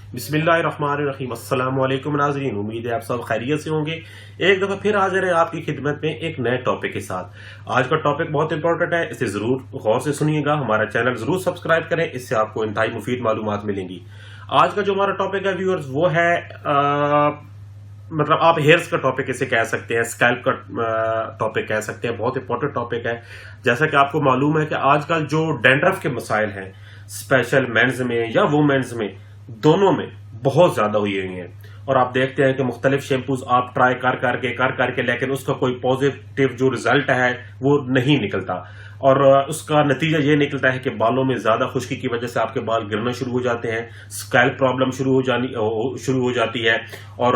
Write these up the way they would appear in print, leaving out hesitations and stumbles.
बिस्मिल्लाहिर्रहमानिर्रहीम। अस्सलाम वालेकुम नाज़रीन, उम्मीद है आप सब खैरियत से होंगे। एक दफ़ा फिर हाजिर है आपकी खिदमत में एक नए टॉपिक के साथ। आज का टॉपिक बहुत इंपॉर्टेंट है, इसे ज़रूर गौर से सुनिएगा। हमारा चैनल ज़रूर सब्सक्राइब करें, इससे आपको इंतहाई मुफीद मालूमात मिलेंगी। आज का जो हमारा टॉपिक है व्यूअर्स, वो है मतलब आप हेयर्स का टॉपिक इसे कह सकते हैं, स्कैल्प का टॉपिक कह सकते हैं। बहुत इंपॉर्टेंट टॉपिक है। जैसा कि आपको मालूम है कि आजकल जो डैंड्रफ के मसाइल हैं, स्पेशल मेंस में या वुमेन्स में, दोनों में बहुत ज्यादा हुई हुई हैं। और आप देखते हैं कि मुख्तलिफ शैम्पूज आप ट्राई कर करके लेकिन उसका कोई पॉजिटिव जो रिजल्ट है वो नहीं निकलता। और उसका नतीजा ये निकलता है कि बालों में ज्यादा खुश्की की वजह से आपके बाल गिरना शुरू हो जाते हैं, स्कैल्प प्रॉब्लम शुरू हो जाती है, और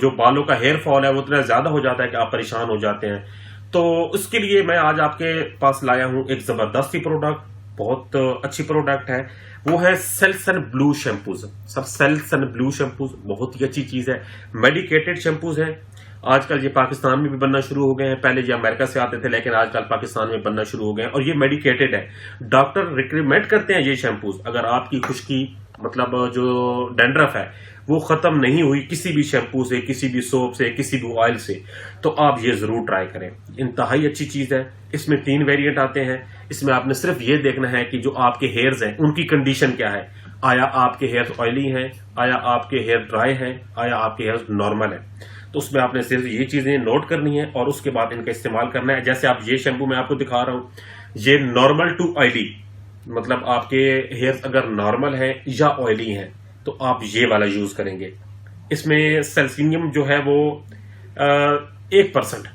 जो बालों का हेयर फॉल है वो इतना ज्यादा हो जाता है कि आप परेशान हो जाते हैं। तो उसके लिए मैं आज आपके पास लाया हूं एक जबरदस्ती प्रोडक्ट, बहुत अच्छी प्रोडक्ट है। वो है सेल्सन ब्लू शैम्पूज। सब सेल्सन ब्लू शैम्पूज बहुत ही अच्छी चीज है। मेडिकेटेड शैम्पूज है। आजकल ये पाकिस्तान में भी बनना शुरू हो गए हैं। पहले ये अमेरिका से आते थे, लेकिन आजकल पाकिस्तान में बनना शुरू हो गए हैं। और ये मेडिकेटेड है, डॉक्टर रिकमेंड करते हैं ये शैम्पूज। अगर आपकी खुश्की मतलब जो डैंड्रफ है वो खत्म नहीं हुई किसी भी शैम्पू से, किसी भी सोप से, किसी भी ऑयल से, तो आप ये जरूर ट्राई करें। इंतहाई अच्छी चीज है। इसमें 3 वेरिएंट आते हैं। इसमें आपने सिर्फ ये देखना है कि जो आपके हेयर्स हैं उनकी कंडीशन क्या है। आया आपके हेयर्स ऑयली हैं, आया आपके हेयर ड्राई हैं, आया आपके हेयर्स नॉर्मल है। तो उसमें आपने सिर्फ ये चीजें नोट करनी है और उसके बाद इनका इस्तेमाल करना है। जैसे आप ये शैम्पू मैं आपको दिखा रहा हूं, ये नॉर्मल टू ऑयली, मतलब आपके हेयर्स अगर नॉर्मल है या ऑयली हैं तो आप ये वाला यूज करेंगे। इसमें सेल्सियम जो है वो 1%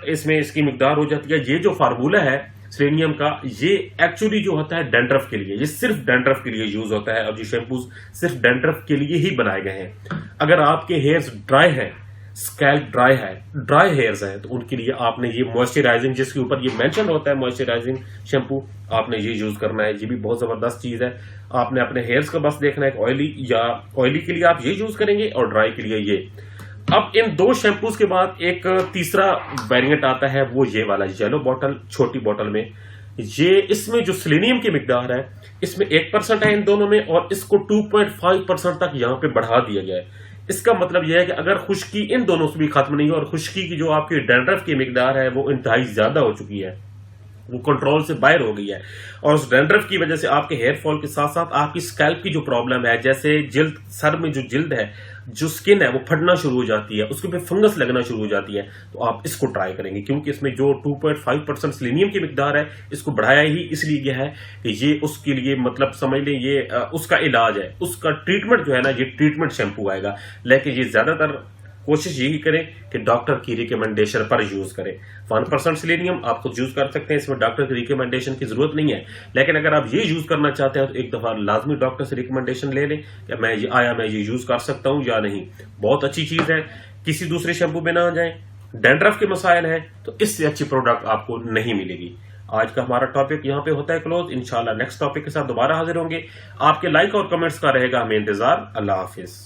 इसमें इसकी मिकदार हो जाती है। ये जो फार्मूला है सेलेनियम का, ये एक्चुअली जो होता है डैंड्रफ के लिए, ये सिर्फ डैंड्रफ के लिए यूज होता है। और ये शैम्पूज सिर्फ डैंड्रफ के लिए ही बनाए गए हैं। अगर आपके हेयर्स ड्राई है, स्कैल्प ड्राई है, ड्राई हेयर्स है, तो उनके लिए आपने ये मॉइस्चराइजिंग, जिसके ऊपर ये मेंशन होता है मॉइस्चराइजिंग शैम्पू, आपने ये यूज करना है। ये भी बहुत जबरदस्त चीज है। आपने अपने हेयर्स का बस देखना है, ऑयली के लिए आप ये यूज करेंगे और ड्राई के लिए ये। अब इन 2 शैम्पूज के बाद एक तीसरा वेरिएंट आता है, वो ये वाला येलो बॉटल, छोटी बॉटल में। ये इसमें जो सेलेनियम की मिकदार है इसमें 1% है इन दोनों में, और इसको 2.5% तक यहाँ पे बढ़ा दिया गया है। इसका मतलब यह है कि अगर खुश्की इन दोनों से भी खत्म नहीं हो और खुश्की की जो आपकी डैंड्रफ की मिकदार है वो इंतहाई ज्यादा हो चुकी है, वो कंट्रोल से बाहर हो गई है, और उस डैंड्रफ की वजह से आपके हेयर फॉल के साथ साथ आपकी स्कैल्प की जो प्रॉब्लम है, जैसे जिल्द, सर में जो जिल्द है, जो स्किन है वो फटना शुरू हो जाती है, उसके पे फंगस लगना शुरू हो जाती है, तो आप इसको ट्राई करेंगे। क्योंकि इसमें जो 2.5% सेलेनियम की मिकदार है, इसको बढ़ाया ही इसलिए गया है कि ये उसके लिए मतलब समझ लें ये उसका इलाज है, उसका ट्रीटमेंट जो है ना, ये ट्रीटमेंट शैम्पू आएगा। लेकिन ये ज्यादातर कोशिश यही करें कि डॉक्टर की रिकमेंडेशन पर यूज करें। 1% सेलेनियम आप खुद यूज कर सकते हैं, इसमें डॉक्टर की रिकमेंडेशन की जरूरत नहीं है। लेकिन अगर आप ये यूज करना चाहते हैं तो एक दफा लाजमी डॉक्टर से रिकमेंडेशन ले लें कि मैं ये यूज कर सकता हूं या नहीं। बहुत अच्छी चीज है, किसी दूसरे शैम्पू में ना आ जाए। डैंड्रफ के मसाइल है तो इससे अच्छी प्रोडक्ट आपको नहीं मिलेगी। आज का हमारा टॉपिक यहाँ पे होता है क्लोज। इंशाल्लाह नेक्स्ट टॉपिक के साथ दोबारा हाजिर होंगे। आपके लाइक और कमेंट्स का रहेगा हमें इंतजार। अल्लाह हाफिज।